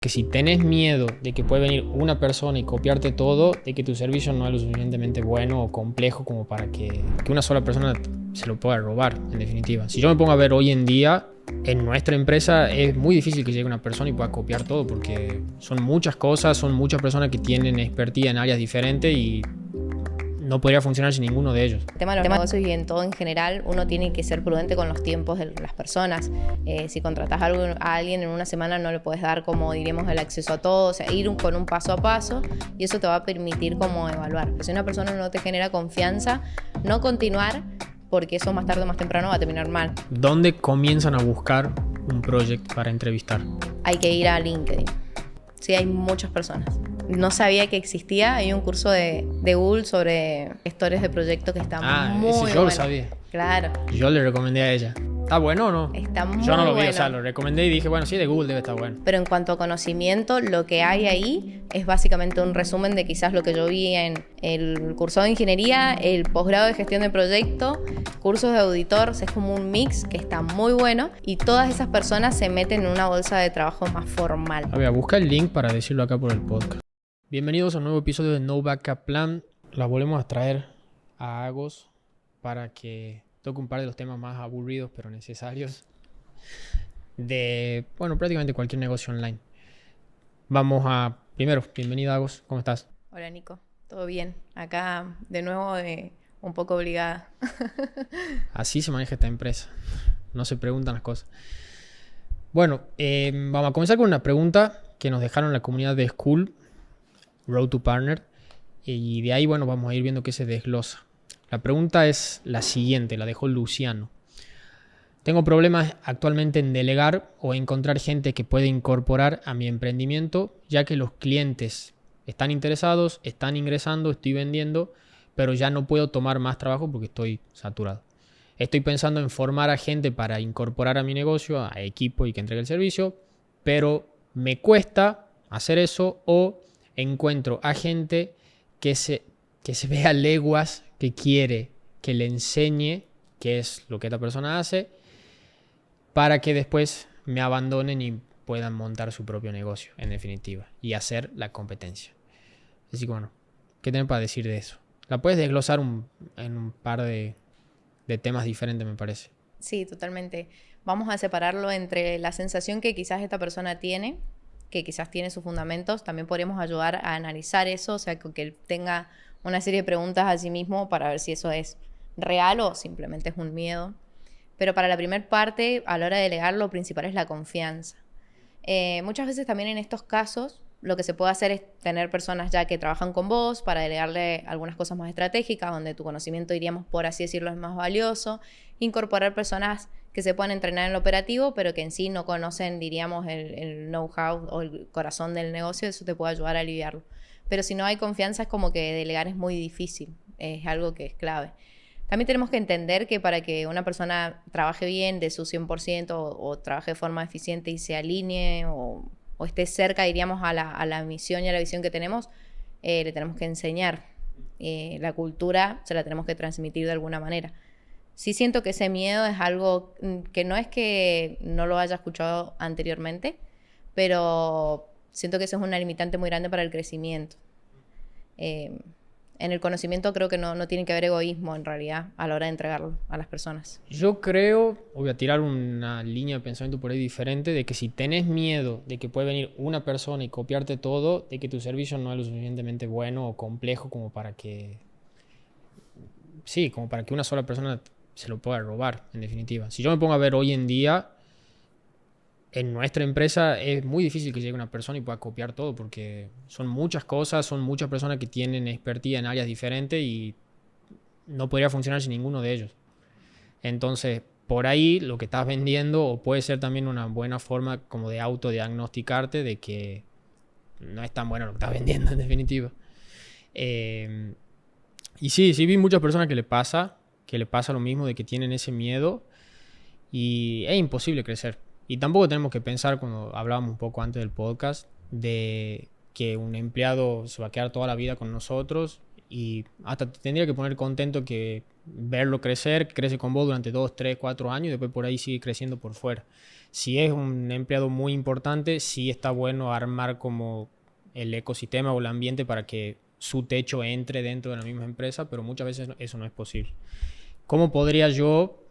Que si tenés miedo de que puede venir una persona y copiarte todo, de que tu servicio no es lo suficientemente bueno o complejo como para que una sola persona se lo pueda robar, en definitiva. Si yo me pongo a ver hoy en día, en nuestra empresa es muy difícil que llegue una persona y pueda copiar todo, porque son muchas cosas, son muchas personas que tienen expertise en áreas diferentes y no podría funcionar sin ninguno de ellos. El tema de los negocios y en todo en general, uno tiene que ser prudente con los tiempos de las personas. Si contratas a alguien en una semana, no le puedes dar, como diríamos, el acceso a todo, o sea, ir con un paso a paso, y eso te va a permitir como evaluar. Pero si una persona no te genera confianza, no continuar, porque eso más tarde o más temprano va a terminar mal. ¿Dónde comienzan a buscar un proyecto para entrevistar? Hay que ir a LinkedIn. Sí, hay muchas personas. No sabía que existía. Hay un curso de Google sobre gestores de proyectos que está muy ese bueno. yo lo sabía. Claro. Yo le recomendé a ella. ¿Está bueno o no? Está muy Yo no lo vi, bueno. o sea, lo recomendé y dije, bueno, sí, de Google debe estar bueno. Pero en cuanto a conocimiento, lo que hay ahí es básicamente un resumen de quizás lo que yo vi en el curso de ingeniería, el posgrado de gestión de proyectos, cursos de auditor. Es como un mix que está muy bueno, y todas esas personas se meten en una bolsa de trabajo más formal. A ver, busca el link para decirlo acá por el podcast. Bienvenidos a un nuevo episodio de No Backup Plan. La volvemos a traer a Agos para que toque un par de los temas más aburridos pero necesarios de, bueno, prácticamente cualquier negocio online. Vamos a, primero, bienvenido Agos, ¿cómo estás? Hola Nico, ¿todo bien? Acá de nuevo un poco obligada. Así se maneja esta empresa, no se preguntan las cosas. Bueno, vamos a comenzar con una pregunta que nos dejaron en la comunidad de School, Road to Partner, y de ahí, bueno, vamos a ir viendo qué se desglosa. La pregunta es la siguiente, la dejó Luciano. Tengo problemas actualmente en delegar o encontrar gente que pueda incorporar a mi emprendimiento, ya que los clientes están interesados, están ingresando, estoy vendiendo, pero ya no puedo tomar más trabajo porque estoy saturado. Estoy pensando en formar a gente para incorporar a mi negocio, a equipo y que entregue el servicio, pero me cuesta hacer eso, o encuentro a gente que se ve a leguas, que quiere que le enseñe qué es lo que esta persona hace, para que después me abandonen y puedan montar su propio negocio, en definitiva, y hacer la competencia. Así que bueno, ¿qué tenés para decir de eso? La puedes desglosar en un par de temas diferentes, me parece. Sí, totalmente. Vamos a separarlo entre la sensación que quizás esta persona tiene, que quizás tiene sus fundamentos. También podríamos ayudar a analizar eso, o sea, que él tenga una serie de preguntas a sí mismo para ver si eso es real o simplemente es un miedo. Pero para la primera parte, a la hora de delegar, lo principal es la confianza. Muchas veces también en estos casos, lo que se puede hacer es tener personas ya que trabajan con vos para delegarle algunas cosas más estratégicas, donde tu conocimiento, diríamos, por así decirlo, es más valioso. Incorporar personas que se puedan entrenar en lo operativo, pero que en sí no conocen, diríamos, el know-how o el corazón del negocio. Eso te puede ayudar a aliviarlo. Pero si no hay confianza, es como que delegar es muy difícil. Es algo que es clave. También tenemos que entender que para que una persona trabaje bien de su 100% o trabaje de forma eficiente y se alinee o esté cerca, diríamos, a la misión y a la visión que tenemos, le tenemos que enseñar. La cultura se la tenemos que transmitir de alguna manera. Sí siento que ese miedo es algo que no es que no lo haya escuchado anteriormente, pero siento que eso es una limitante muy grande para el crecimiento. En el conocimiento creo que no tiene que haber egoísmo en realidad a la hora de entregarlo a las personas. Yo creo, voy a tirar una línea de pensamiento por ahí diferente, de que si tenés miedo de que puede venir una persona y copiarte todo, de que tu servicio no es lo suficientemente bueno o complejo como para que, sí, como para que una sola persona se lo pueda robar, en definitiva. Si yo me pongo a ver hoy en día, en nuestra empresa es muy difícil que llegue una persona y pueda copiar todo, porque son muchas cosas, son muchas personas que tienen expertise en áreas diferentes y no podría funcionar sin ninguno de ellos. Entonces, por ahí lo que estás vendiendo, o puede ser también una buena forma como de autodiagnosticarte de que no es tan bueno lo que estás vendiendo, en definitiva. Y sí vi muchas personas que le pasa lo mismo, de que tienen ese miedo y es imposible crecer. Y tampoco tenemos que pensar, cuando hablábamos un poco antes del podcast, de que un empleado se va a quedar toda la vida con nosotros y hasta te tendría que poner contento que verlo crecer, que crece con vos durante 2, 3, 4 años y después por ahí sigue creciendo por fuera. Si es un empleado muy importante, sí está bueno armar como el ecosistema o el ambiente para que su techo entre dentro de la misma empresa, pero muchas veces eso no es posible. ¿Cómo podría yo,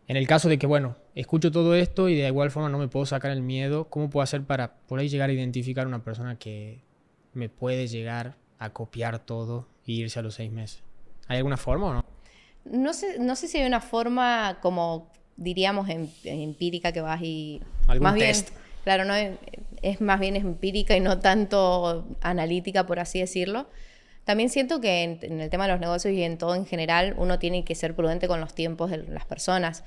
en el caso de que, bueno, escucho todo esto y de igual forma no me puedo sacar el miedo, cómo puedo hacer para por ahí llegar a identificar una persona que me puede llegar a copiar todo e irse a los 6 meses? ¿Hay alguna forma o no? No sé si hay una forma como diríamos empírica que vas y ¿Algún más bien, test? claro, no es más bien empírica y no tanto analítica, por así decirlo. También siento que en el tema de los negocios y en todo en general, uno tiene que ser prudente con los tiempos de las personas.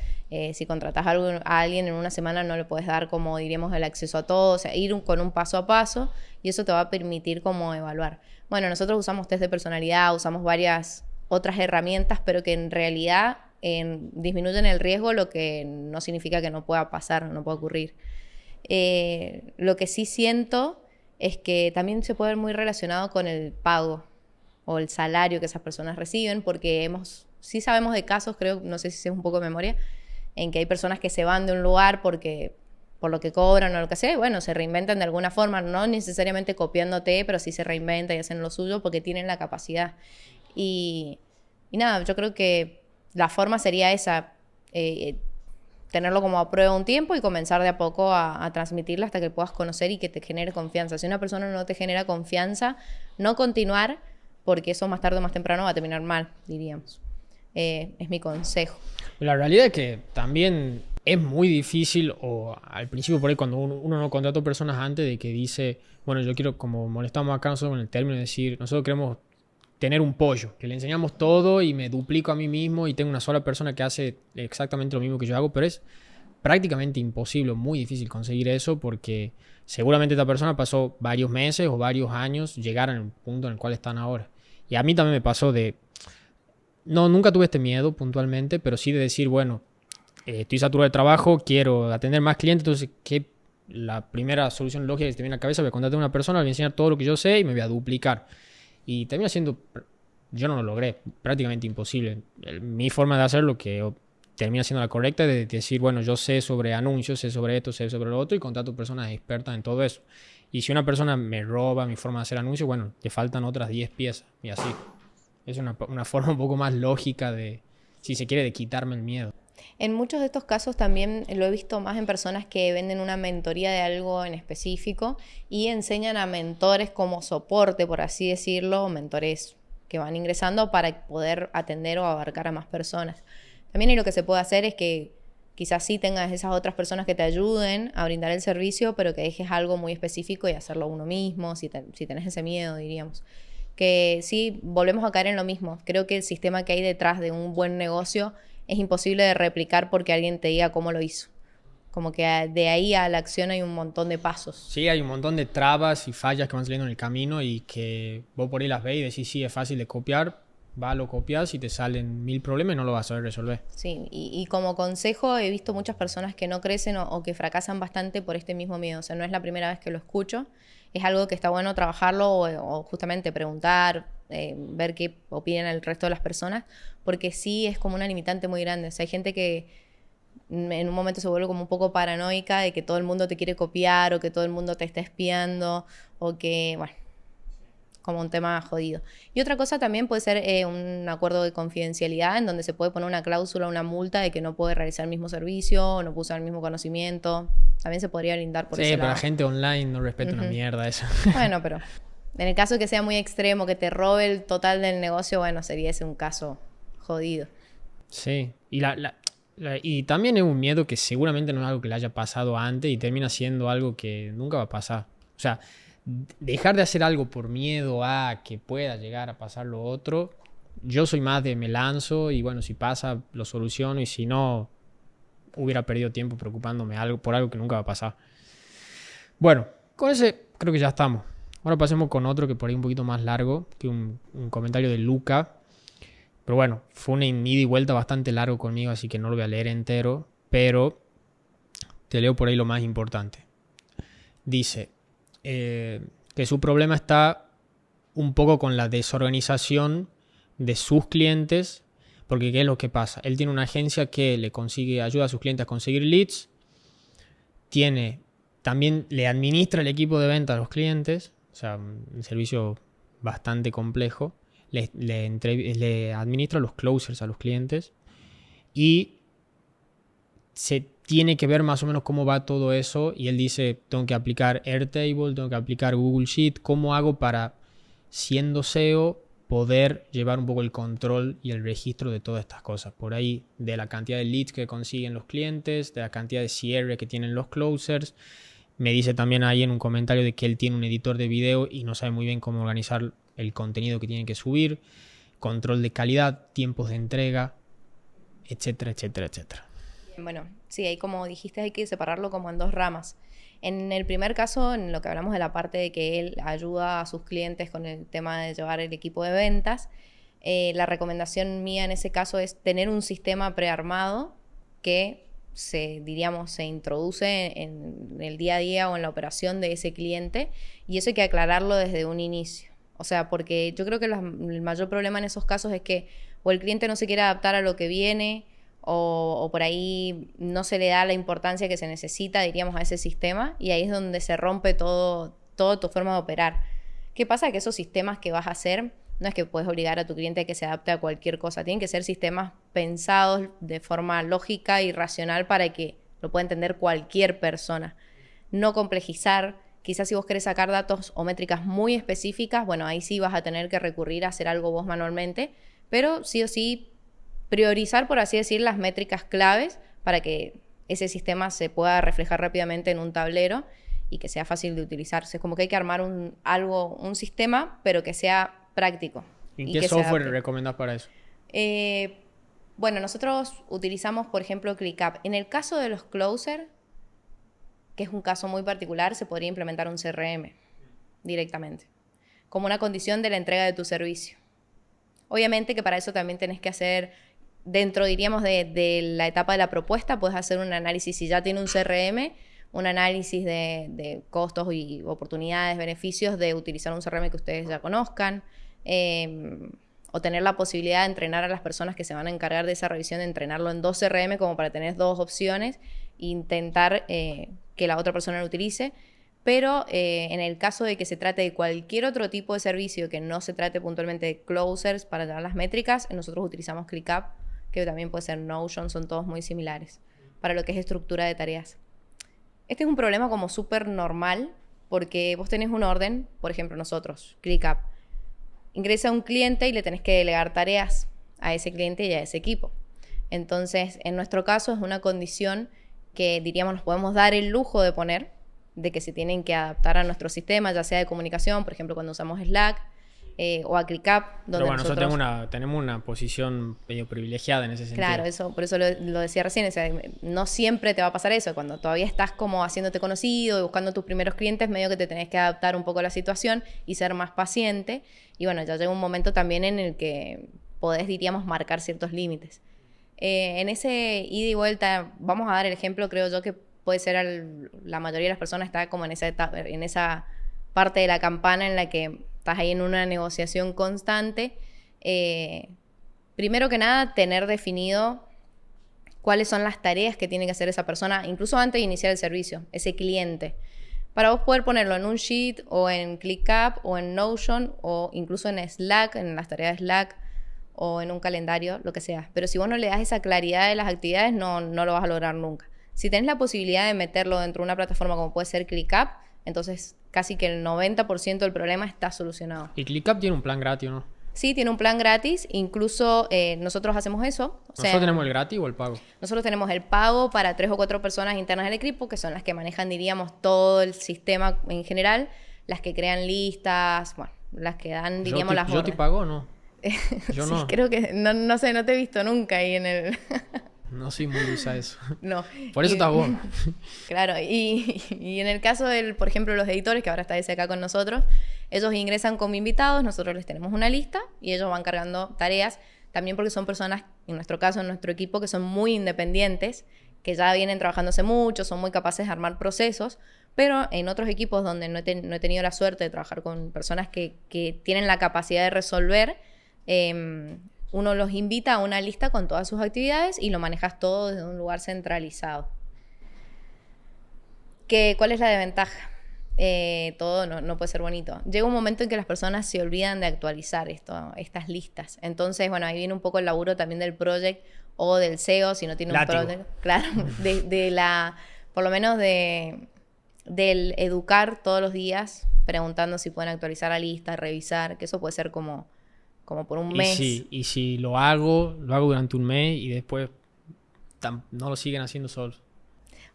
Si contratas a alguien en una semana, no le puedes dar, como diríamos, el acceso a todo, o sea, ir con un paso a paso, y eso te va a permitir como evaluar. Bueno, nosotros usamos test de personalidad, usamos varias otras herramientas, pero que en realidad disminuyen el riesgo, lo que no significa que no pueda pasar, no pueda ocurrir. Lo que sí siento es que también se puede ver muy relacionado con el pago o el salario que esas personas reciben, porque sí sabemos de casos, creo, no sé si es un poco de memoria, en que hay personas que se van de un lugar por lo que cobran o lo que sea, y bueno, se reinventan de alguna forma, no necesariamente copiándote, pero sí se reinventan y hacen lo suyo porque tienen la capacidad. Y nada, yo creo que la forma sería esa, tenerlo como a prueba un tiempo y comenzar de a poco a transmitirla hasta que puedas conocer y que te genere confianza. Si una persona no te genera confianza, no continuar, porque eso más tarde o más temprano va a terminar mal, diríamos. Es mi consejo. La realidad es que también es muy difícil, o al principio por ahí cuando uno no contrató personas antes de que dice, bueno, yo quiero, como molestamos acá nosotros con el término de decir, nosotros queremos tener un pollo, que le enseñamos todo y me duplico a mí mismo y tengo una sola persona que hace exactamente lo mismo que yo hago, pero es prácticamente imposible, muy difícil conseguir eso porque seguramente esta persona pasó varios meses o varios años llegar al punto en el cual están ahora. Y a mí también me pasó de... No, nunca tuve este miedo puntualmente, pero sí de decir, bueno, estoy saturado de trabajo, quiero atender más clientes, entonces, la primera solución lógica que se te viene a la cabeza, voy a contratar a una persona, le voy a enseñar todo lo que yo sé y me voy a duplicar. Y termina siendo, yo no lo logré, prácticamente imposible. Mi forma de hacerlo, que termina siendo la correcta, de decir, bueno, yo sé sobre anuncios, sé sobre esto, sé sobre lo otro, y contrato personas expertas en todo eso. Y si una persona me roba mi forma de hacer anuncios, bueno, le faltan otras 10 piezas, y así. Es una forma un poco más lógica de, si se quiere, de quitarme el miedo. En muchos de estos casos también lo he visto más en personas que venden una mentoría de algo en específico y enseñan a mentores como soporte, por así decirlo, mentores que van ingresando para poder atender o abarcar a más personas. También ahí lo que se puede hacer es que quizás sí tengas esas otras personas que te ayuden a brindar el servicio, pero que dejes algo muy específico y hacerlo uno mismo, si tenés ese miedo, diríamos. Que sí, volvemos a caer en lo mismo. Creo que el sistema que hay detrás de un buen negocio es imposible de replicar porque alguien te diga cómo lo hizo. Como que de ahí a la acción hay un montón de pasos. Sí, hay un montón de trabas y fallas que van saliendo en el camino y que vos por ahí las ves y decís, sí, es fácil de copiar, lo copias y te salen 1000 problemas y no lo vas a saber resolver. Sí, y como consejo he visto muchas personas que no crecen o que fracasan bastante por este mismo miedo. O sea, no es la primera vez que lo escucho. Es algo que está bueno trabajarlo o justamente preguntar, ver qué opinan el resto de las personas, porque sí es como una limitante muy grande. O sea, hay gente que en un momento se vuelve como un poco paranoica de que todo el mundo te quiere copiar o que todo el mundo te está espiando o que, bueno, como un tema jodido. Y otra cosa también puede ser un acuerdo de confidencialidad en donde se puede poner una cláusula, una multa de que no puede realizar el mismo servicio o no puede usar el mismo conocimiento. También se podría brindar por ese Sí, pero lado. la gente online no respeta una mierda eso. Bueno, pero en el caso de que sea muy extremo, que te robe el total del negocio, bueno, sería ese un caso jodido. Sí, y también es un miedo que seguramente no es algo que le haya pasado antes y termina siendo algo que nunca va a pasar. O sea, dejar de hacer algo por miedo a que pueda llegar a pasar lo otro, yo soy más de me lanzo y bueno, si pasa lo soluciono y si no, hubiera perdido tiempo preocupándome por algo que nunca va a pasar. Bueno, con ese creo que ya estamos. Ahora pasemos con otro que por ahí un poquito más largo, que un comentario de Luca. Pero bueno, fue una ida y vuelta bastante largo conmigo, así que no lo voy a leer entero, pero te leo por ahí lo más importante. Dice que su problema está un poco con la desorganización de sus clientes, porque ¿qué es lo que pasa? Él tiene una agencia que le ayuda a sus clientes a conseguir leads, también le administra el equipo de venta a los clientes, o sea, un servicio bastante complejo, le administra los closers a los clientes y se tiene que ver más o menos cómo va todo eso, y él dice, tengo que aplicar Airtable, tengo que aplicar Google Sheet, ¿cómo hago para, siendo SEO, poder llevar un poco el control y el registro de todas estas cosas? Por ahí, de la cantidad de leads que consiguen los clientes, de la cantidad de cierre que tienen los closers. Me dice también ahí en un comentario de que él tiene un editor de video y no sabe muy bien cómo organizar el contenido que tiene que subir, control de calidad, tiempos de entrega, etcétera, etcétera, etcétera. Bueno, sí, ahí como dijiste hay que separarlo como en dos ramas. En el primer caso, en lo que hablamos de la parte de que él ayuda a sus clientes con el tema de llevar el equipo de ventas, la recomendación mía en ese caso es tener un sistema prearmado que se introduce en el día a día o en la operación de ese cliente, y eso hay que aclararlo desde un inicio. O sea, porque yo creo que el mayor problema en esos casos es que o el cliente no se quiere adaptar a lo que viene, o por ahí no se le da la importancia que se necesita, diríamos, a ese sistema, y ahí es donde se rompe todo tu forma de operar. ¿Qué pasa? Que esos sistemas que vas a hacer, no es que puedes obligar a tu cliente a que se adapte a cualquier cosa, tienen que ser sistemas pensados de forma lógica y racional para que lo pueda entender cualquier persona. No complejizar. Quizás si vos querés sacar datos o métricas muy específicas, bueno, ahí sí vas a tener que recurrir a hacer algo vos manualmente, pero sí o sí priorizar, por así decir, las métricas claves para que ese sistema se pueda reflejar rápidamente en un tablero y que sea fácil de utilizarse. Es como que hay que armar un sistema, pero que sea práctico. ¿Y qué software recomendás para eso? Bueno, nosotros utilizamos, por ejemplo, ClickUp. En el caso de los closer, que es un caso muy particular, se podría implementar un CRM directamente, como una condición de la entrega de tu servicio. Obviamente que para eso también tenés que hacer, dentro, diríamos, de la etapa de la propuesta, puedes hacer un análisis, si ya tiene un CRM, un análisis de costos y oportunidades, beneficios de utilizar un CRM que ustedes ya conozcan, o tener la posibilidad de entrenar a las personas que se van a encargar de esa revisión, de entrenarlo en 2 CRM como para tener 2 opciones e intentar que la otra persona lo utilice. Pero en el caso de que se trate de cualquier otro tipo de servicio que no se trate puntualmente de closers para llevar las métricas, nosotros utilizamos ClickUp, que también puede ser Notion, son todos muy similares para lo que es estructura de tareas. Este es un problema como súper normal, porque vos tenés un orden, por ejemplo nosotros, ClickUp, ingresa un cliente y le tenés que delegar tareas a ese cliente y a ese equipo. Entonces, en nuestro caso es una condición que, diríamos, nos podemos dar el lujo de poner, de que se tienen que adaptar a nuestro sistema, ya sea de comunicación, por ejemplo, cuando usamos Slack, o a ClickUp. Pero bueno, nosotros tenemos una posición medio privilegiada en ese sentido. Claro, por eso lo decía recién, o sea, no siempre te va a pasar eso. Cuando todavía estás como haciéndote conocido y buscando tus primeros clientes, medio que te tenés que adaptar un poco a la situación y ser más paciente. Y bueno, ya llega un momento también en el que podés, diríamos, marcar ciertos límites. En ese ida y vuelta, vamos a dar el ejemplo, creo yo, que puede ser la mayoría de las personas está como en esa etapa, en esa parte de la campana en la que estás ahí en una negociación constante. Primero que nada, tener definido cuáles son las tareas que tiene que hacer esa persona, incluso antes de iniciar el servicio, ese cliente. Para vos poder ponerlo en un sheet, o en ClickUp, o en Notion, o incluso en Slack, en las tareas de Slack, o en un calendario, lo que sea. Pero si vos no le das esa claridad de las actividades, no lo vas a lograr nunca. Si tenés la posibilidad de meterlo dentro de una plataforma como puede ser ClickUp, entonces casi que el 90% del problema está solucionado. ¿Y ClickUp tiene un plan gratis o no? Sí, tiene un plan gratis. Incluso nosotros hacemos eso. ¿Nosotros tenemos el gratis o el pago? Nosotros tenemos el pago para 3 o 4 personas internas del equipo, que son las que manejan, diríamos, todo el sistema en general, las que crean listas, bueno, las que dan, diríamos, las órdenes. ¿Yo te pago o no? Yo sí, no. Creo que, no sé, no te he visto nunca ahí en el... No soy muy usa eso. No. Por eso estás vos. Claro, y en el caso por ejemplo, los editores, que ahora está ese acá con nosotros, ellos ingresan como invitados, nosotros les tenemos una lista y ellos van cargando tareas, también porque son personas, en nuestro caso, en nuestro equipo, que son muy independientes, que ya vienen trabajando hace mucho, son muy capaces de armar procesos, Pero en otros equipos donde no he tenido la suerte de trabajar con personas que tienen la capacidad de resolver, uno los invita a una lista con todas sus actividades y lo manejas todo desde un lugar centralizado. ¿Cuál es la desventaja? Todo no puede ser bonito. Llega un momento en que las personas se olvidan de actualizar estas listas. Entonces, bueno, ahí viene un poco el laburo también del project o del SEO, si no tiene un project. Claro, por lo menos del educar todos los días, preguntando si pueden actualizar la lista, revisar, que eso puede ser como por un mes. Y si lo hago durante un mes y después no lo siguen haciendo solos.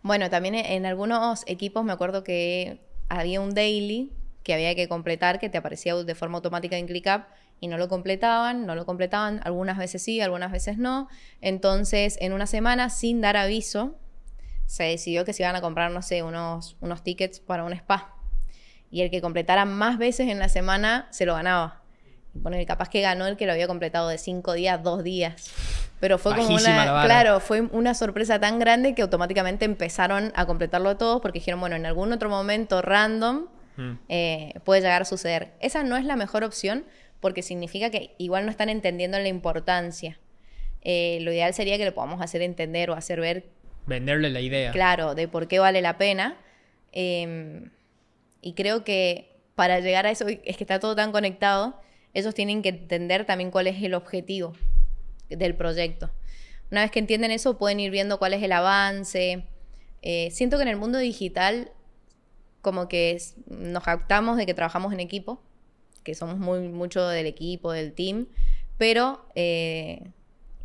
Bueno, también en algunos equipos me acuerdo que había un daily que había que completar, que te aparecía de forma automática en ClickUp y no lo completaban, algunas veces sí, algunas veces no. Entonces, en una semana, sin dar aviso, se decidió que se iban a comprar, no sé, unos tickets para un spa. Y el que completara más veces en la semana se lo ganaba. Bueno, capaz que ganó el que lo había completado de 5 días, 2 días. Pero fue como fue una sorpresa tan grande que automáticamente empezaron a completarlo todos porque dijeron, bueno, en algún otro momento random puede llegar a suceder. Esa no es la mejor opción porque significa que igual no están entendiendo la importancia. Lo ideal sería que le podamos hacer entender o hacer ver. Venderle la idea. Claro, de por qué vale la pena. Y creo que para llegar a eso, es que está todo tan conectado, ellos tienen que entender también cuál es el objetivo del proyecto. Una vez que entienden eso, pueden ir viendo cuál es el avance. Siento que en el mundo digital como que nos jactamos de que trabajamos en equipo, que somos mucho del equipo, del team, pero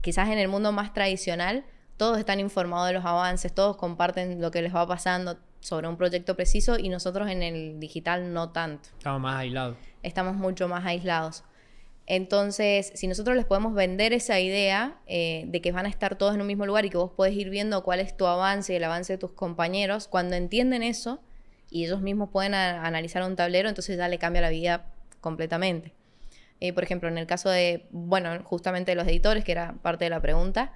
quizás en el mundo más tradicional todos están informados de los avances, todos comparten lo que les va pasando sobre un proyecto preciso y nosotros en el digital no tanto. Estamos más aislados. Estamos mucho más aislados. Entonces, si nosotros les podemos vender esa idea de que van a estar todos en un mismo lugar y que vos podés ir viendo cuál es tu avance y el avance de tus compañeros, cuando entienden eso y ellos mismos pueden analizar un tablero, entonces ya le cambia la vida completamente. Por ejemplo, en el caso de, bueno, justamente los editores, que era parte de la pregunta,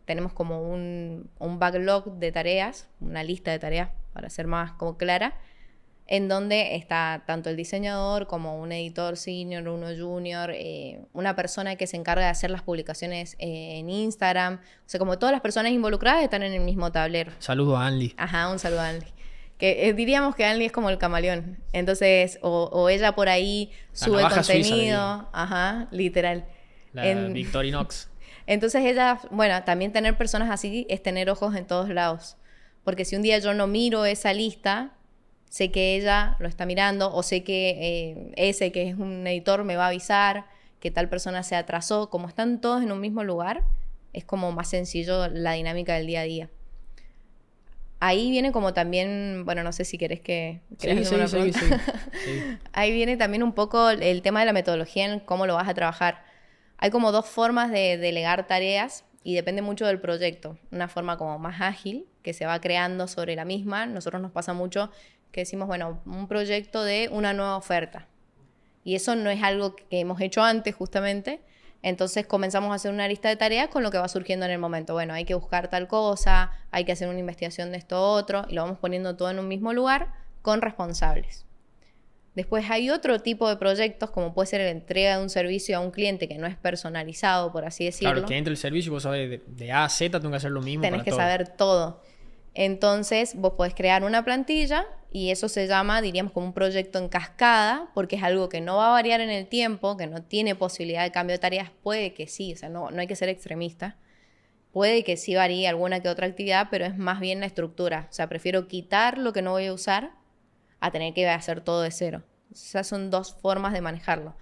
tenemos como un backlog de tareas, una lista de tareas, para ser más como clara, en donde está tanto el diseñador como un editor senior, uno junior, una persona que se encarga de hacer las publicaciones en Instagram. O sea, como todas las personas involucradas están en el mismo tablero. Saludo a Anli. Ajá, un saludo a Anli. Que diríamos que Anli es como el camaleón. Entonces, o ella por ahí sube contenido. Ajá, literal. Victorinox. Entonces ella, bueno, también tener personas así es tener ojos en todos lados. Porque si un día yo no miro esa lista, sé que ella lo está mirando, o sé que ese que es un editor me va a avisar que tal persona se atrasó. Como están todos en un mismo lugar, es como más sencillo la dinámica del día a día. Ahí viene como también, bueno, no sé si querés que... Sí. Ahí viene también un poco el tema de la metodología en cómo lo vas a trabajar. Hay como 2 formas de delegar tareas y depende mucho del proyecto. Una forma como más ágil, que se va creando sobre la misma. Nosotros nos pasa mucho que decimos, bueno, un proyecto de una nueva oferta. Y eso no es algo que hemos hecho antes, justamente. Entonces comenzamos a hacer una lista de tareas con lo que va surgiendo en el momento. Bueno, hay que buscar tal cosa, hay que hacer una investigación de esto otro, y lo vamos poniendo todo en un mismo lugar con responsables. Después hay otro tipo de proyectos, como puede ser la entrega de un servicio a un cliente que no es personalizado, por así decirlo. Claro, que entre el servicio y vos sabés de A a Z, tengo que hacer lo mismo. Tenés que saber todo. Entonces, vos podés crear una plantilla y eso se llama, diríamos, como un proyecto en cascada, porque es algo que no va a variar en el tiempo, que no tiene posibilidad de cambio de tareas. Puede que sí, o sea, no hay que ser extremista. Puede que sí varíe alguna que otra actividad, pero es más bien la estructura. O sea, prefiero quitar lo que no voy a usar a tener que hacer todo de cero. Esas son 2 formas de manejarlo.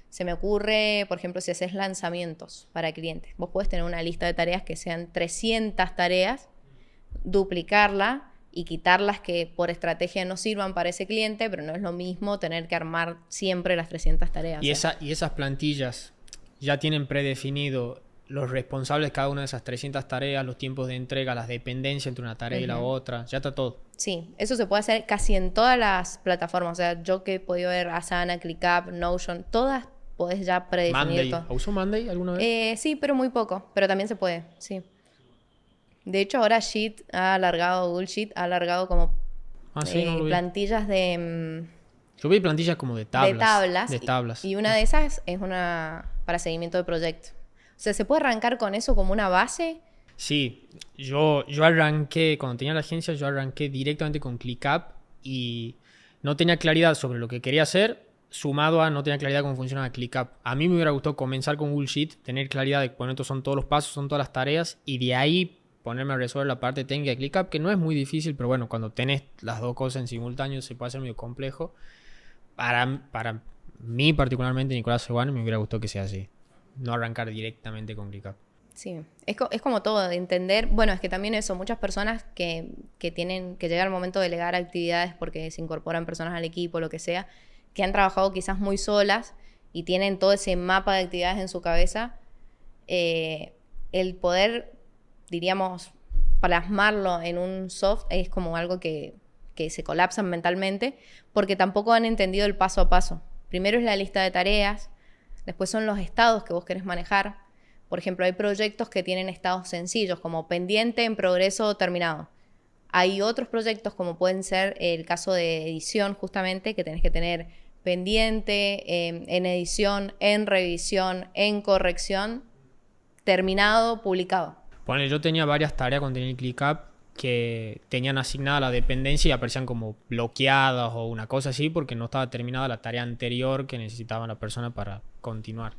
Se me ocurre, por ejemplo, si haces lanzamientos para clientes. Vos podés tener una lista de tareas que sean 300 tareas, duplicarla y quitar las que por estrategia no sirvan para ese cliente, pero no es lo mismo tener que armar siempre las 300 tareas. Y esas plantillas ya tienen predefinido los responsables de cada una de esas 300 tareas, los tiempos de entrega, las dependencias entre una tarea y la otra, ya está todo. Sí, eso se puede hacer casi en todas las plataformas. O sea, yo que he podido ver Asana, ClickUp, Notion, todas podés ya predefinir todo. ¿Usó Monday alguna vez? Sí, pero muy poco, pero también se puede, sí. De hecho, ahora Google Sheet ha alargado como Ah, sí, no lo vi. plantillas de Yo vi plantillas como de tablas. De tablas. Y una de esas es una para seguimiento de proyecto. O sea, ¿se puede arrancar con eso como una base? Sí, yo arranqué, cuando tenía la agencia, yo arranqué directamente con ClickUp y no tenía claridad sobre lo que quería hacer, sumado a no tenía claridad cómo funcionaba ClickUp. A mí me hubiera gustado comenzar con Google Sheet, tener claridad de que bueno, estos son todos los pasos, son todas las tareas, y de ahí ponerme a resolver la parte técnica de ClickUp, que no es muy difícil, pero bueno, cuando tenés las dos cosas en simultáneo se puede hacer medio complejo. Para mí particularmente, Nicolás Seguane, me hubiera gustado que sea así, no arrancar directamente con ClickUp. Sí, es como todo, de entender, bueno, es que también eso, muchas personas que tienen que llegar al momento de delegar actividades porque se incorporan personas al equipo, lo que sea, que han trabajado quizás muy solas y tienen todo ese mapa de actividades en su cabeza, el poder, diríamos, plasmarlo en un soft es como algo que se colapsan mentalmente porque tampoco han entendido el paso a paso. Primero es la lista de tareas, después son los estados que vos querés manejar. Por ejemplo, hay proyectos que tienen estados sencillos, como pendiente, en progreso o terminado. Hay otros proyectos, como pueden ser el caso de edición, justamente, que tenés que tener pendiente, en edición, en revisión, en corrección, terminado, publicado. Ponle, yo tenía varias tareas cuando tenía el ClickUp que tenían asignada la dependencia y aparecían como bloqueadas o una cosa así porque no estaba terminada la tarea anterior que necesitaba la persona para continuar.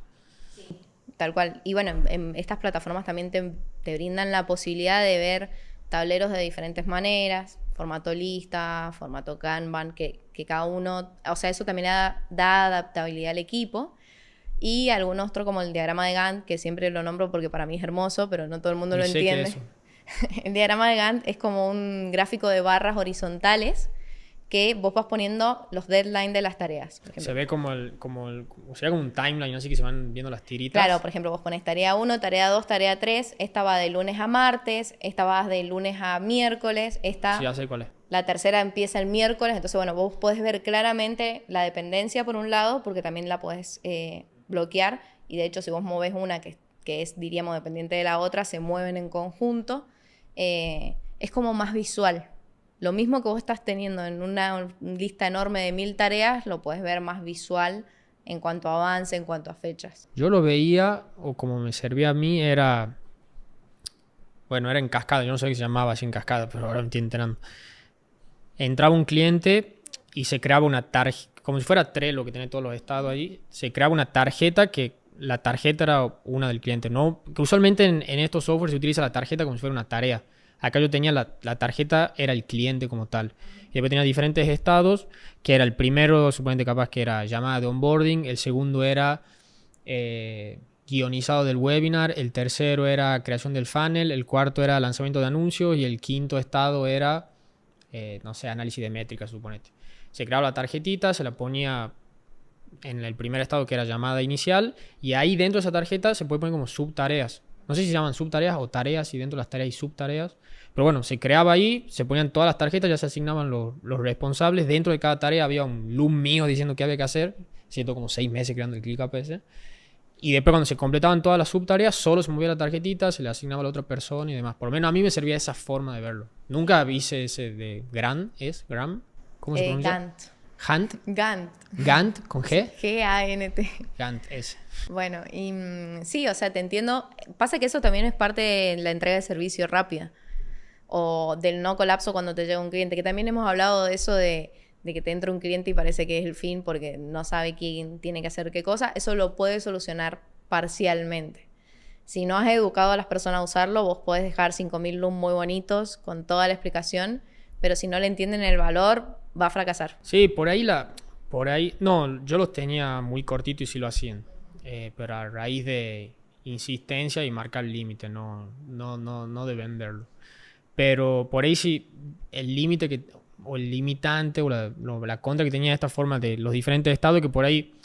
Tal cual. Y bueno, en estas plataformas también te brindan la posibilidad de ver tableros de diferentes maneras, formato lista, formato Kanban, que cada uno, o sea, eso también da adaptabilidad al equipo. Y algún otro como el diagrama de Gantt, que siempre lo nombro porque para mí es hermoso, pero no todo el mundo lo entiende. El diagrama de Gantt es como un gráfico de barras horizontales que vos vas poniendo los deadlines de las tareas. Se ve como un timeline, así que se van viendo las tiritas. Claro, por ejemplo, vos pones tarea 1, tarea 2, tarea 3, esta va de lunes a martes, esta va de lunes a miércoles, esta... Sí, ya sé cuál es. La tercera empieza el miércoles, entonces, bueno, vos podés ver claramente la dependencia por un lado, porque también la podés bloquear, y de hecho, si vos movés una que es, diríamos, dependiente de la otra, se mueven en conjunto, es como más visual. Lo mismo que vos estás teniendo en una lista enorme de 1000 tareas, lo puedes ver más visual en cuanto a avance, en cuanto a fechas. Yo lo veía, o como me servía a mí, era en cascada. Yo no sé qué se llamaba así en cascada, pero ahora me estoy enterando. Entraba un cliente y se creaba una tarjeta, como si fuera Trello, que tiene todos los estados ahí. Se creaba una tarjeta que la tarjeta era una del cliente. ¿No? Que usualmente en estos softwares se utiliza la tarjeta como si fuera una tarea. Acá yo tenía la tarjeta, era el cliente como tal. Y después tenía diferentes estados, que era el primero, suponete capaz que era llamada de onboarding, el segundo era guionizado del webinar, el tercero era creación del funnel, el cuarto era lanzamiento de anuncios y el quinto estado era, análisis de métricas, suponete. Se creaba la tarjetita, se la ponía en el primer estado que era llamada inicial y ahí dentro de esa tarjeta se puede poner como subtareas. No sé si se llaman subtareas o tareas y dentro de las tareas hay subtareas. Pero bueno, se creaba ahí, se ponían todas las tarjetas, ya se asignaban los responsables. Dentro de cada tarea había un loop mío diciendo qué había que hacer. Siento como 6 meses creando el ClickUp ese. Y después cuando se completaban todas las subtareas, solo se movía la tarjetita, se le asignaba a la otra persona y demás. Por lo menos a mí me servía esa forma de verlo. Nunca hice ese de Gantt, ¿es? ¿Gram? ¿Cómo se pronuncia? Gantt. Gantt, con G. G-A-N-T. Gantt, ese. Bueno, y sí, o sea, te entiendo. Pasa que eso también es parte de la entrega de servicio rápida. O del no colapso cuando te llega un cliente, que también hemos hablado de eso de que te entra un cliente y parece que es el fin porque no sabe quién tiene que hacer qué cosa. Eso lo puedes solucionar parcialmente. Si no has educado a las personas a usarlo, vos podés dejar 5000 looms muy bonitos con toda la explicación, pero si no le entienden el valor, va a fracasar. Sí, por ahí, no, yo los tenía muy cortitos y sí lo hacían, pero a raíz de insistencia y marcar límite, no de venderlo. Pero por ahí sí, el límite o el limitante o la contra que tenía esta forma de los diferentes estados, que por ahí,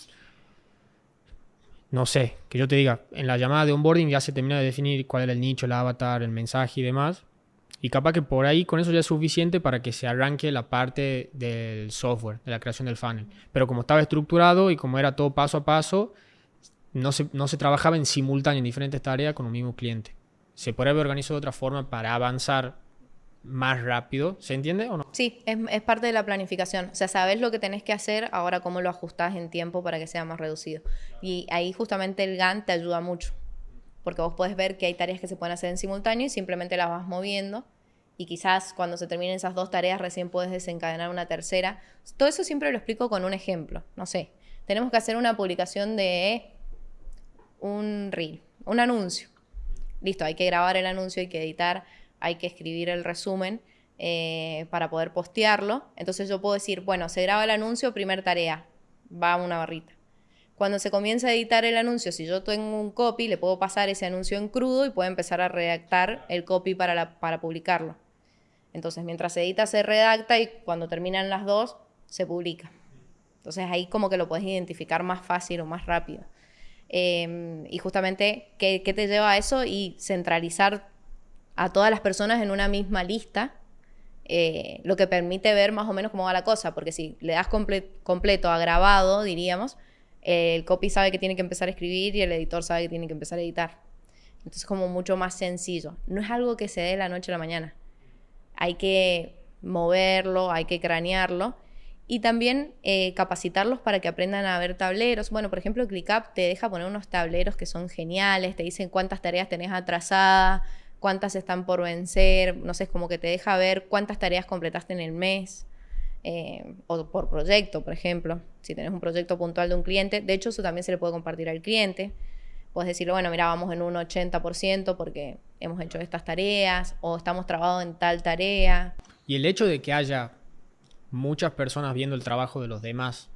no sé, que yo te diga, en la llamada de onboarding ya se termina de definir cuál era el nicho, el avatar, el mensaje y demás. Y capaz que por ahí con eso ya es suficiente para que se arranque la parte del software, de la creación del funnel. Pero como estaba estructurado y como era todo paso a paso, no se trabajaba en simultáneo en diferentes tareas con un mismo cliente. Se podría haber organizado de otra forma para avanzar más rápido. ¿Se entiende o no? Sí, es parte de la planificación. O sea, sabes lo que tenés que hacer, ahora cómo lo ajustás en tiempo para que sea más reducido. Y ahí justamente el Gantt te ayuda mucho, porque vos podés ver que hay tareas que se pueden hacer en simultáneo y simplemente las vas moviendo. Y quizás cuando se terminen esas 2 tareas recién puedes desencadenar una tercera. Todo eso siempre lo explico con un ejemplo. No sé, tenemos que hacer una publicación de un reel, un anuncio. Listo, hay que grabar el anuncio, hay que editar, hay que escribir el resumen para poder postearlo. Entonces yo puedo decir, bueno, se graba el anuncio, primer tarea, va una barrita. Cuando se comienza a editar el anuncio, si yo tengo un copy, le puedo pasar ese anuncio en crudo y puedo empezar a redactar el copy para publicarlo. Entonces, mientras se edita, se redacta y cuando terminan las 2, se publica. Entonces, ahí como que lo puedes identificar más fácil o más rápido. Y justamente, ¿qué te lleva a eso? Y centralizar a todas las personas en una misma lista, lo que permite ver más o menos cómo va la cosa. Porque si le das completo a grabado, diríamos, el copy sabe que tiene que empezar a escribir y el editor sabe que tiene que empezar a editar. Entonces, como mucho más sencillo. No es algo que se dé de la noche a la mañana. Hay que moverlo, hay que cranearlo y también capacitarlos para que aprendan a ver tableros. Bueno, por ejemplo, ClickUp te deja poner unos tableros que son geniales, te dicen cuántas tareas tenés atrasadas, cuántas están por vencer, no sé, es como que te deja ver cuántas tareas completaste en el mes, o por proyecto, por ejemplo, si tenés un proyecto puntual de un cliente. De hecho, eso también se le puede compartir al cliente. Puedes decirle, bueno, mira, vamos en un 80% porque hemos hecho estas tareas o estamos trabajados en tal tarea. Y el hecho de que haya muchas personas viendo el trabajo de los demás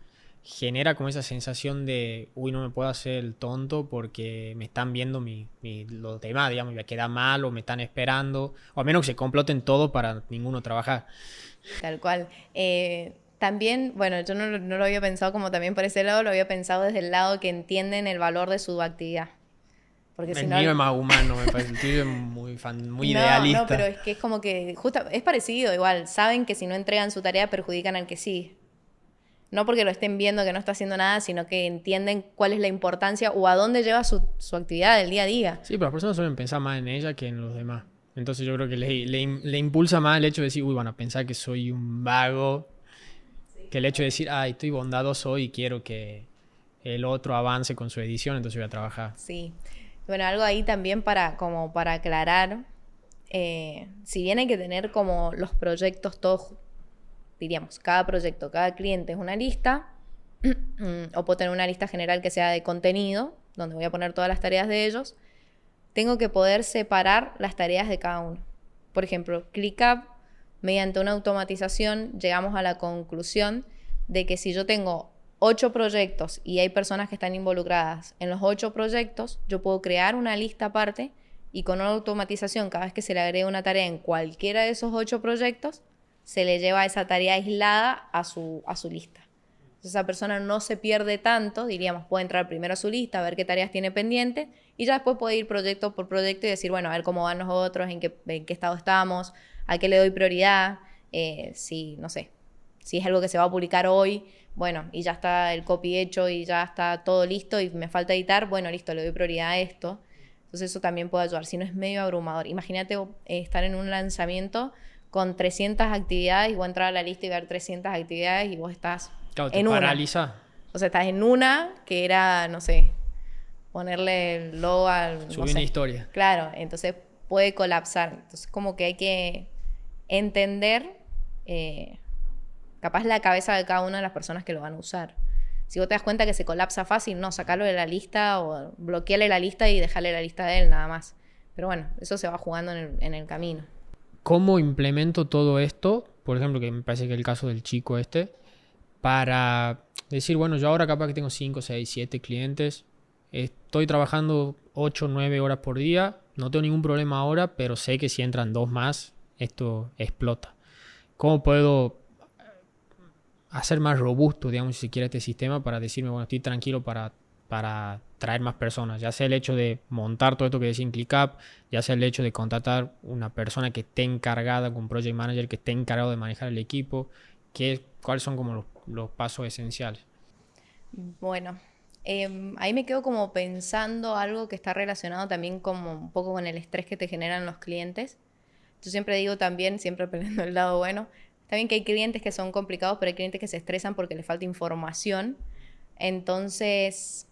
genera como esa sensación de, uy, no me puedo hacer el tonto porque me están viendo los demás, digamos, y me queda mal o me están esperando, o a menos que se comploten todo para ninguno trabajar. Tal cual. También, bueno, yo no lo había pensado como también por ese lado, lo había pensado desde el lado que entienden el valor de su actividad. Porque si El no, mío es más humano, me parece. El tuyo es muy idealista. No, pero es que es como que es parecido igual. Saben que si no entregan su tarea perjudican al que sí. No porque lo estén viendo que no está haciendo nada, sino que entienden cuál es la importancia o a dónde lleva su actividad del día a día. Sí, pero las personas suelen pensar más en ella que en los demás. Entonces yo creo que le impulsa más el hecho de decir, uy, van a pensar que soy un vago, que el hecho de decir, ay, estoy bondadoso y quiero que el otro avance con su edición, entonces voy a trabajar. Sí. Bueno, algo ahí también para aclarar, si bien hay que tener como los proyectos todos, diríamos, cada proyecto, cada cliente es una lista, o puedo tener una lista general que sea de contenido, donde voy a poner todas las tareas de ellos, tengo que poder separar las tareas de cada uno. Por ejemplo, ClickUp, mediante una automatización, llegamos a la conclusión de que si yo tengo 8 proyectos y hay personas que están involucradas en los 8 proyectos, yo puedo crear una lista aparte y con una automatización, cada vez que se le agrega una tarea en cualquiera de esos 8 proyectos, se le lleva esa tarea aislada a su lista. Entonces esa persona no se pierde tanto, diríamos, puede entrar primero a su lista, ver qué tareas tiene pendiente y ya después puede ir proyecto por proyecto y decir, bueno, a ver cómo van los otros, en qué estado estamos, a qué le doy prioridad, no sé, si es algo que se va a publicar hoy, bueno, y ya está el copy hecho y ya está todo listo y me falta editar, bueno, listo, le doy prioridad a esto. Entonces eso también puede ayudar, si no es medio abrumador. Imagínate estar en un lanzamiento con 300 actividades y vos entrar a la lista y ver 300 actividades y vos estás en una. Paraliza. O sea, estás en una que era, no sé, ponerle el logo al... Subir una historia. Claro, entonces puede colapsar. Entonces como que hay que entender capaz la cabeza de cada una de las personas que lo van a usar. Si vos te das cuenta que se colapsa fácil, no, sacarlo de la lista o bloquearle la lista y dejarle la lista de él nada más. Pero bueno, eso se va jugando en el camino. ¿Cómo implemento todo esto? Por ejemplo, que me parece que el caso del chico para decir, bueno, yo ahora capaz que tengo 5, 6, 7 clientes, estoy trabajando 8, 9 horas por día, no tengo ningún problema ahora, pero sé que si entran 2 más, esto explota. ¿Cómo puedo hacer más robusto, digamos, si se quiere, este sistema para decirme, bueno, estoy tranquilo para traer más personas? Ya sea el hecho de montar todo esto que decía en ClickUp, ya sea el hecho de contratar una persona que esté encargada, con Project Manager, que esté encargado de manejar el equipo. ¿Cuáles son como los pasos esenciales? Bueno, ahí me quedo como pensando algo que está relacionado también como un poco con el estrés que te generan los clientes. Yo siempre digo también, siempre peleando el lado bueno, está bien que hay clientes que son complicados, pero hay clientes que se estresan porque les falta información. Entonces,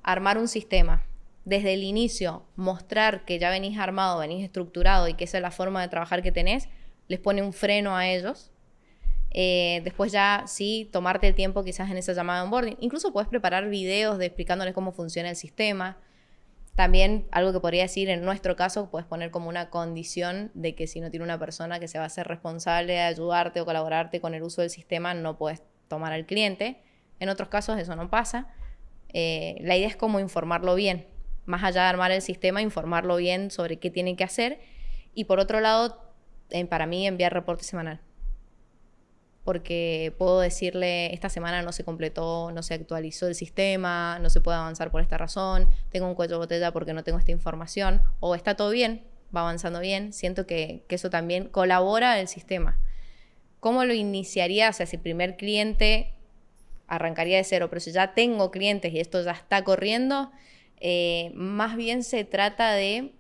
armar un sistema desde el inicio, mostrar que ya venís armado, venís estructurado y que esa es la forma de trabajar que tenés, les pone un freno a ellos. Después ya sí, tomarte el tiempo quizás en esa llamada de onboarding. Incluso puedes preparar videos de explicándoles cómo funciona el sistema. También algo que podría decir, en nuestro caso, puedes poner como una condición de que si no tiene una persona que se va a hacer responsable de ayudarte o colaborarte con el uso del sistema, no puedes tomar al cliente. En otros casos eso no pasa. La idea es como informarlo bien. Más allá de armar el sistema, informarlo bien sobre qué tiene que hacer. Y por otro lado, para mí, enviar reporte semanal. Porque puedo decirle, esta semana no se completó, no se actualizó el sistema, no se puede avanzar por esta razón, tengo un cuello de botella porque no tengo esta información, o está todo bien, va avanzando bien. Siento que eso también colabora al sistema. ¿Cómo lo iniciaría? O sea, si el primer cliente arrancaría de cero, pero si ya tengo clientes y esto ya está corriendo, más bien se trata de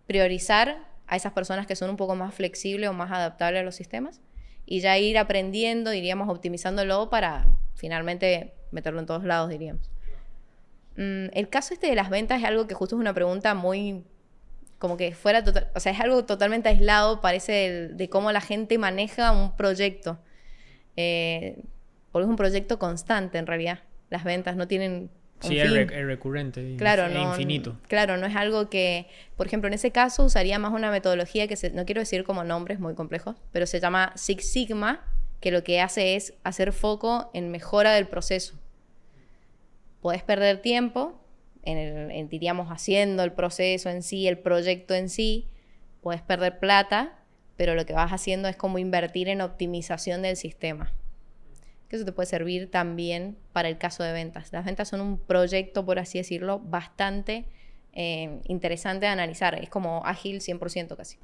priorizar a esas personas que son un poco más flexibles o más adaptables a los sistemas y ya ir aprendiendo, diríamos, optimizándolo para finalmente meterlo en todos lados, diríamos. El caso este de las ventas es algo que justo es una pregunta muy como que fuera total, o sea, es algo totalmente aislado, parece, de cómo la gente maneja un proyecto. Porque es un proyecto constante en realidad. Las ventas no tienen un Sí, fin. es recurrente, Claro, es no, infinito. claro, no es algo que, por ejemplo, en ese caso usaría más una metodología que no quiero decir como nombres muy complejos, pero se llama Six Sigma, que lo que hace es hacer foco en mejora del proceso. Podés perder tiempo diríamos, haciendo el proceso en sí, el proyecto en sí, podés perder plata, pero lo que vas haciendo es como invertir en optimización del sistema. Que eso te puede servir también para el caso de ventas. Las ventas son un proyecto, por así decirlo, bastante interesante de analizar. Es como ágil 100% casi.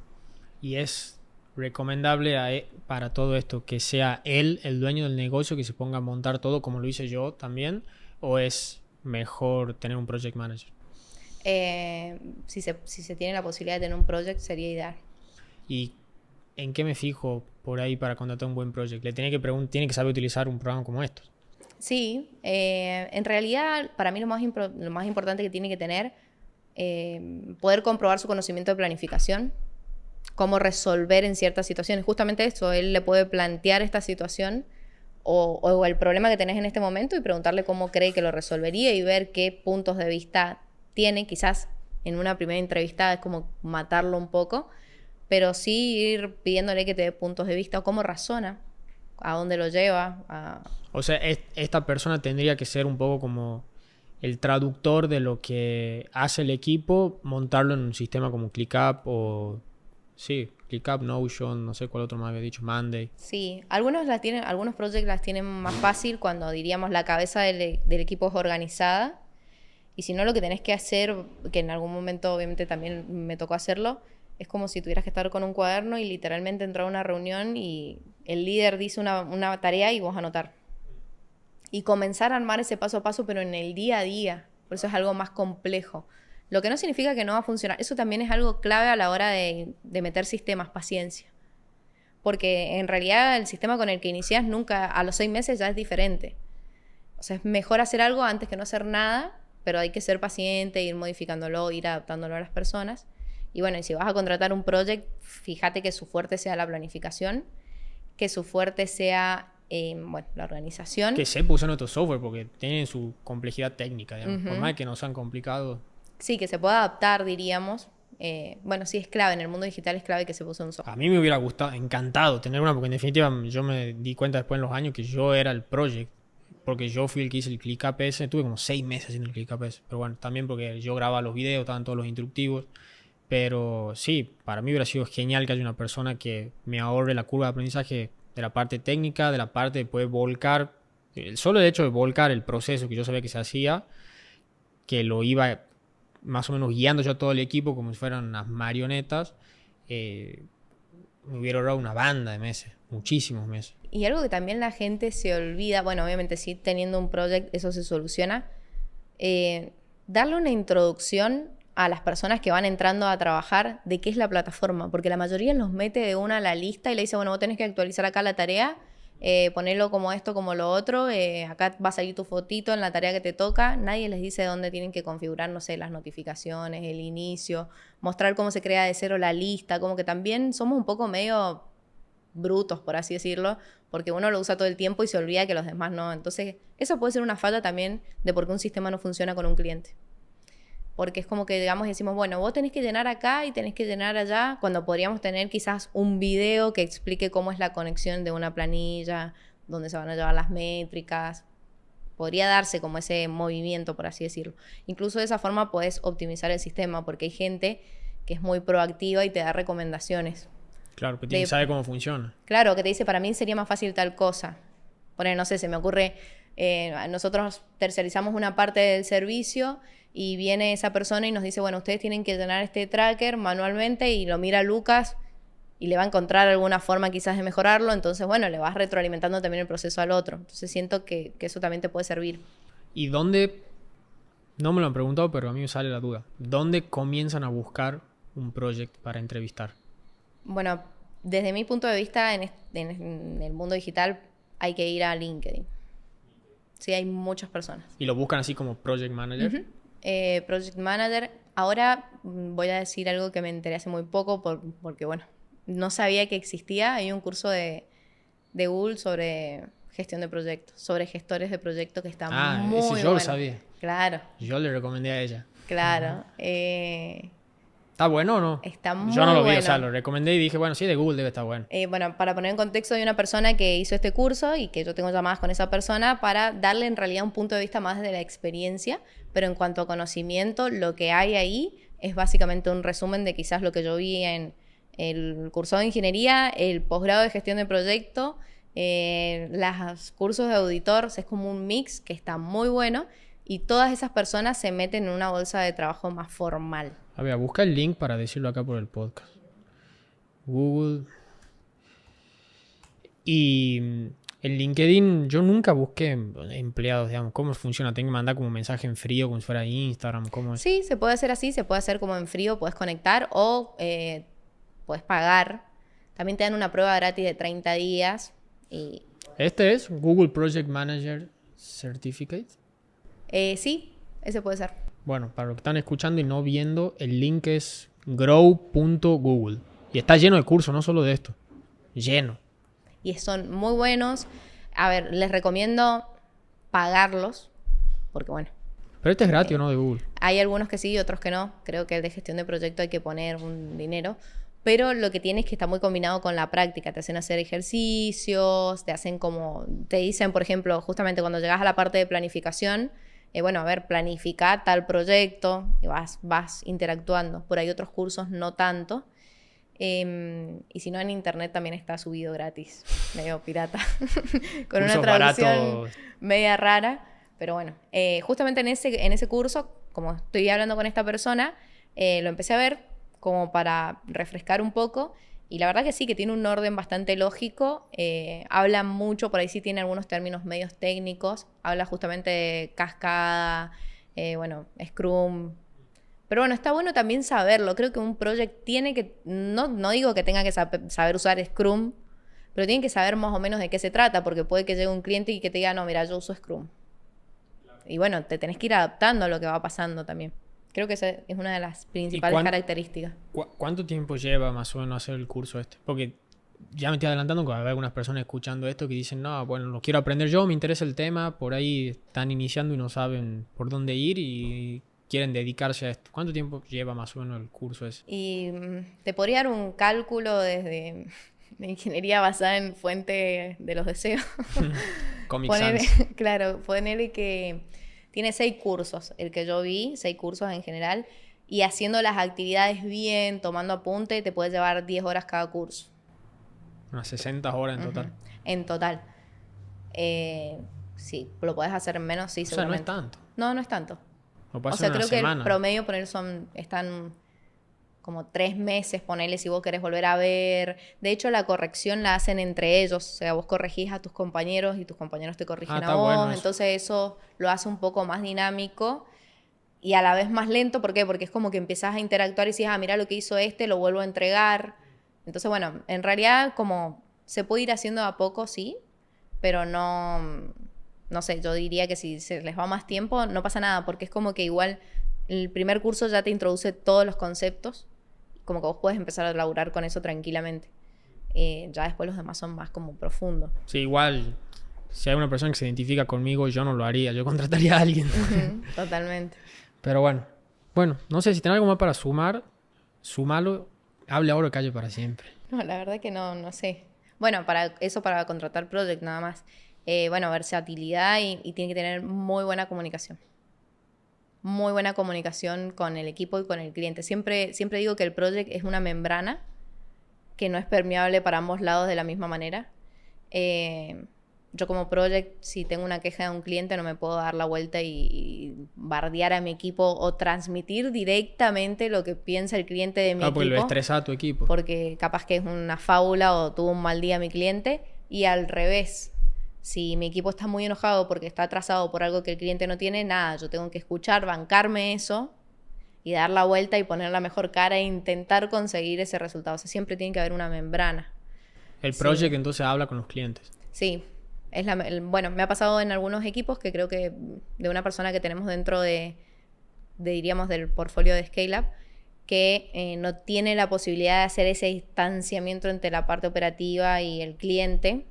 Y es recomendable para todo esto que sea él el dueño del negocio, que se ponga a montar todo como lo hice yo también, o es mejor tener un project manager. Si se tiene la posibilidad de tener un project sería ideal. ¿Y en qué me fijo por ahí para contratar un buen project? Le tiene que saber utilizar un programa como estos. Sí, en realidad para mí lo más importante que tiene que tener, poder comprobar su conocimiento de planificación, cómo resolver en ciertas situaciones. Justamente eso, él le puede plantear esta situación o el problema que tenés en este momento y preguntarle cómo cree que lo resolvería y ver qué puntos de vista tiene. Quizás en una primera entrevista es como matarlo un poco, pero sí ir pidiéndole que te dé puntos de vista o cómo razona, a dónde lo lleva. O sea, esta persona tendría que ser un poco como el traductor de lo que hace el equipo, montarlo en un sistema como ClickUp o... Sí, ClickUp, Notion, no sé cuál otro más había dicho, Monday. Sí, algunos projects las tienen más fácil cuando, diríamos, la cabeza del equipo es organizada. Y si no, lo que tenés que hacer, que en algún momento obviamente también me tocó hacerlo, es como si tuvieras que estar con un cuaderno y literalmente entrar a una reunión y el líder dice una tarea y vos anotar. Y comenzar a armar ese paso a paso, pero en el día a día. Por eso es algo más complejo. Lo que no significa que no va a funcionar. Eso también es algo clave a la hora de meter sistemas, paciencia. Porque en realidad el sistema con el que inicias nunca, a los 6 meses ya es diferente. O sea, es mejor hacer algo antes que no hacer nada, pero hay que ser paciente, ir modificándolo, ir adaptándolo a las personas. Y bueno, y si vas a contratar un project, fíjate que su fuerte sea la planificación, que su fuerte sea la organización. Que sepa usar nuestro software porque tienen su complejidad técnica, digamos. Por más que no sean complicados. Sí, que se pueda adaptar, diríamos. Sí, es clave. En el mundo digital es clave que se use un software. A mí me hubiera gustado, encantado tener una, porque en definitiva yo me di cuenta después en los años que yo era el project. Porque yo fui el que hice el ClickUp ese. Tuve como 6 meses haciendo el ClickUp ese. Pero bueno, también porque yo grababa los videos, estaban todos los instructivos. Pero sí, para mí hubiera sido genial que haya una persona que me ahorre la curva de aprendizaje de la parte técnica, de la parte de poder volcar. El solo hecho de volcar el proceso que yo sabía que se hacía, que lo iba más o menos guiando yo a todo el equipo como si fueran unas marionetas, me hubiera ahorrado una banda de meses, muchísimos meses. Y algo que también la gente se olvida, bueno, obviamente sí, teniendo un project eso se soluciona, darle una introducción a las personas que van entrando a trabajar de qué es la plataforma, porque la mayoría los mete de una a la lista y le dice, bueno, vos tenés que actualizar acá la tarea, ponerlo como esto, como lo otro, acá va a salir tu fotito en la tarea que te toca. Nadie les dice dónde tienen que configurar, no sé, las notificaciones, el inicio, mostrar cómo se crea de cero la lista, como que también somos un poco medio brutos, por así decirlo, porque uno lo usa todo el tiempo y se olvida que los demás no. Entonces, eso puede ser una falla también de por qué un sistema no funciona con un cliente. Porque es como que, digamos, decimos, bueno, vos tenés que llenar acá y tenés que llenar allá, cuando podríamos tener quizás un video que explique cómo es la conexión de una planilla, dónde se van a llevar las métricas. Podría darse como ese movimiento, por así decirlo. Incluso de esa forma podés optimizar el sistema, porque hay gente que es muy proactiva y te da recomendaciones. Claro, que sabe cómo funciona. Claro, que te dice, para mí sería más fácil tal cosa. Poner, no sé, se me ocurre, nosotros tercerizamos una parte del servicio y viene esa persona y nos dice, bueno, ustedes tienen que llenar este tracker manualmente, y lo mira Lucas y le va a encontrar alguna forma quizás de mejorarlo. Entonces, bueno, le vas retroalimentando también el proceso al otro. Entonces siento que eso también te puede servir. ¿Y dónde? No me lo han preguntado, pero a mí me sale la duda. ¿Dónde comienzan a buscar un project para entrevistar? Bueno, desde mi punto de vista, en el mundo digital hay que ir a LinkedIn. Sí, hay muchas personas. ¿Y lo buscan así como project manager? Uh-huh. Project manager. Ahora voy a decir algo que me enteré hace muy poco porque, bueno, no sabía que existía. Hay un curso de Google sobre gestión de proyectos, sobre gestores de proyectos, que está muy bueno. Yo lo sabía. Claro. Yo le recomendé a ella. Claro. ¿Está bueno o no? Está muy bueno. Yo no lo vi, o sea, lo recomendé y dije, bueno, sí, de Google debe estar bueno. Bueno, para poner en contexto, hay una persona que hizo este curso y que yo tengo llamadas con esa persona para darle en realidad un punto de vista más de la experiencia, pero en cuanto a conocimiento, lo que hay ahí es básicamente un resumen de quizás lo que yo vi en el curso de ingeniería, el posgrado de gestión de proyecto, los cursos de auditor. Es como un mix que está muy bueno, y todas esas personas se meten en una bolsa de trabajo más formal. A ver, busca el link para decirlo acá por el podcast. Google. Y en LinkedIn yo nunca busqué empleados, digamos. ¿Cómo funciona? ¿Tengo que mandar como mensaje en frío, como si fuera Instagram? ¿Cómo es? Sí, se puede hacer así, se puede hacer como en frío, puedes conectar o puedes pagar. También te dan una prueba gratis de 30 días. Y... ¿Este es Google Project Manager Certificate? Sí, ese puede ser. Bueno, para los que están escuchando y no viendo, el link es grow.google. Y está lleno de cursos, no solo de esto. Lleno. Y son muy buenos. A ver, les recomiendo pagarlos, porque bueno. Pero este es gratis, ¿no? De Google. Hay algunos que sí y otros que no. Creo que el de gestión de proyecto hay que poner un dinero. Pero lo que tiene es que está muy combinado con la práctica. Te hacen hacer ejercicios, te dicen, por ejemplo, justamente cuando llegas a la parte de planificación, bueno, a ver, planifica tal proyecto, y vas interactuando. Por ahí otros cursos no tanto. Y si no, en internet también está subido gratis, medio pirata, con una traducción media rara. Pero bueno, justamente en ese curso, como estoy hablando con esta persona, lo empecé a ver como para refrescar un poco. Y la verdad que sí, que tiene un orden bastante lógico. Habla mucho, por ahí sí tiene algunos términos medios técnicos. Habla justamente de cascada, Scrum. Pero bueno, está bueno también saberlo. Creo que un project tiene que... No digo que tenga que saber usar Scrum, pero tiene que saber más o menos de qué se trata, porque puede que llegue un cliente y que te diga, no, mira, yo uso Scrum. Y bueno, te tenés que ir adaptando a lo que va pasando también. Creo que esa es una de las principales características. ¿Cuánto tiempo lleva más o menos hacer el curso este? Porque ya me estoy adelantando, porque hay algunas personas escuchando esto que dicen, no, bueno, lo quiero aprender yo, me interesa el tema, por ahí están iniciando y no saben por dónde ir y quieren dedicarse a esto. ¿Cuánto tiempo lleva más o menos el curso ese? Y te podría dar un cálculo desde de ingeniería basada en fuente de los deseos. Comic Sans. Claro, ponerle que... Tiene 6 cursos, el que yo vi, 6 cursos en general, y haciendo las actividades bien, tomando apunte, te puede llevar 10 horas cada curso. Unas 60 horas en total. En total. Sí, lo puedes hacer en menos, sí, seguramente. O sea, no es tanto. No es tanto. O sea, creo semana. Que el promedio por él están como 3 meses, ponele, si vos querés volver a ver. De hecho, la corrección la hacen entre ellos. O sea, vos corregís a tus compañeros y tus compañeros te corrigen a vos. Bueno, entonces eso lo hace un poco más dinámico. y a la vez más lento. ¿Por qué? Porque es como que empezás a interactuar y decís, mira lo que hizo lo vuelvo a entregar. Entonces, bueno, en realidad como se puede ir haciendo a poco, sí, pero no sé, yo diría que si se les va más tiempo, no pasa nada, porque es como que igual el primer curso ya te introduce todos los conceptos, como que vos puedes empezar a laburar con eso tranquilamente. Ya después los demás son más como profundos. Sí, igual, si hay una persona que se identifica conmigo, yo no lo haría, yo contrataría a alguien. Totalmente. Pero bueno, no sé si tenés algo más para sumar, súmalo, hable ahora o calle para siempre. No, la verdad que no sé. Bueno, para contratar project nada más. Bueno, versatilidad y tiene que tener muy buena comunicación. Muy buena comunicación con el equipo y con el cliente. Siempre digo que el project es una membrana que no es permeable para ambos lados de la misma manera. Yo como project, si tengo una queja de un cliente, no me puedo dar la vuelta y bardear a mi equipo o transmitir directamente lo que piensa el cliente de mi equipo. Porque lo estresa a tu equipo. Porque capaz que es una fábula o tuvo un mal día mi cliente. Y al revés, si mi equipo está muy enojado porque está atrasado por algo que el cliente no tiene, nada, yo tengo que escuchar, bancarme eso y dar la vuelta y poner la mejor cara e intentar conseguir ese resultado. O sea, siempre tiene que haber una membrana. El project entonces habla con los clientes. Sí. Bueno, me ha pasado en algunos equipos que creo que de una persona que tenemos dentro diríamos, del portfolio de ScaleUp, que no tiene la posibilidad de hacer ese distanciamiento entre la parte operativa y el cliente.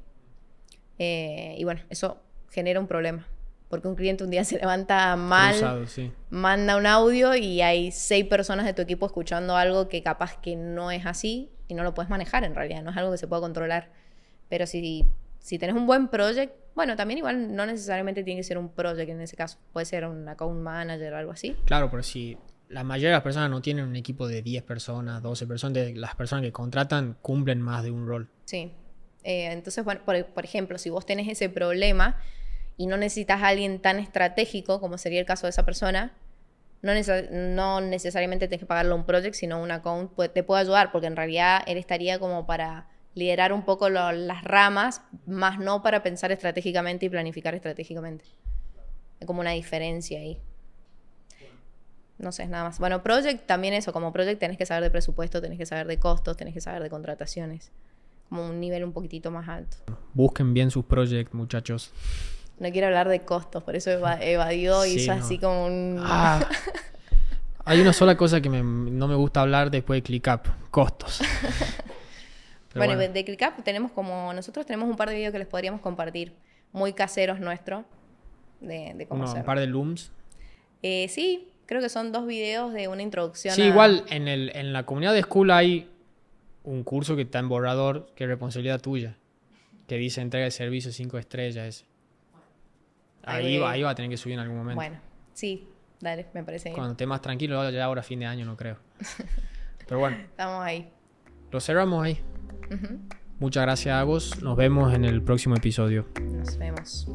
Y bueno, eso genera un problema. Porque un cliente un día se levanta mal, cruzado, sí. Manda un audio y hay 6 personas de tu equipo escuchando algo que capaz que no es así y no lo puedes manejar en realidad, no es algo que se pueda controlar. Pero si tenés un buen project, bueno, también igual no necesariamente tiene que ser un project en ese caso. Puede ser un account manager o algo así. Claro, pero si la mayoría de las personas no tienen un equipo de 10 personas, 12 personas, las personas que contratan cumplen más de un rol. Sí. Entonces, bueno, por ejemplo, si vos tenés ese problema y no necesitas a alguien tan estratégico como sería el caso de esa persona, no necesariamente tenés que pagarle un project, sino un account te puede ayudar, porque en realidad él estaría como para liderar un poco las ramas, más no para pensar estratégicamente y planificar estratégicamente. Hay como una diferencia ahí. No sé, nada más. Bueno, project también eso, como project tenés que saber de presupuesto, tenés que saber de costos, tenés que saber de contrataciones. Como un nivel un poquitito más alto. Busquen bien sus projects, muchachos. No quiero hablar de costos, por eso evadió y hizo así como un... Hay una sola cosa que no me gusta hablar después de ClickUp, costos. Bueno, de ClickUp nosotros tenemos un par de videos que les podríamos compartir, muy caseros nuestros, de cómo hacerlo. Un par de looms. Sí, creo que son 2 videos de una introducción. Sí, igual en la comunidad de School hay un curso que está en borrador, que es responsabilidad tuya, que dice entrega de servicio 5 estrellas ese. Ahí va a tener que subir en algún momento. Bueno, sí, dale, me parece bien. Cuando esté más tranquilo, ya ahora fin de año no creo. Pero bueno. Estamos ahí. Lo cerramos ahí. Muchas gracias a vos. Nos vemos en el próximo episodio. Nos vemos.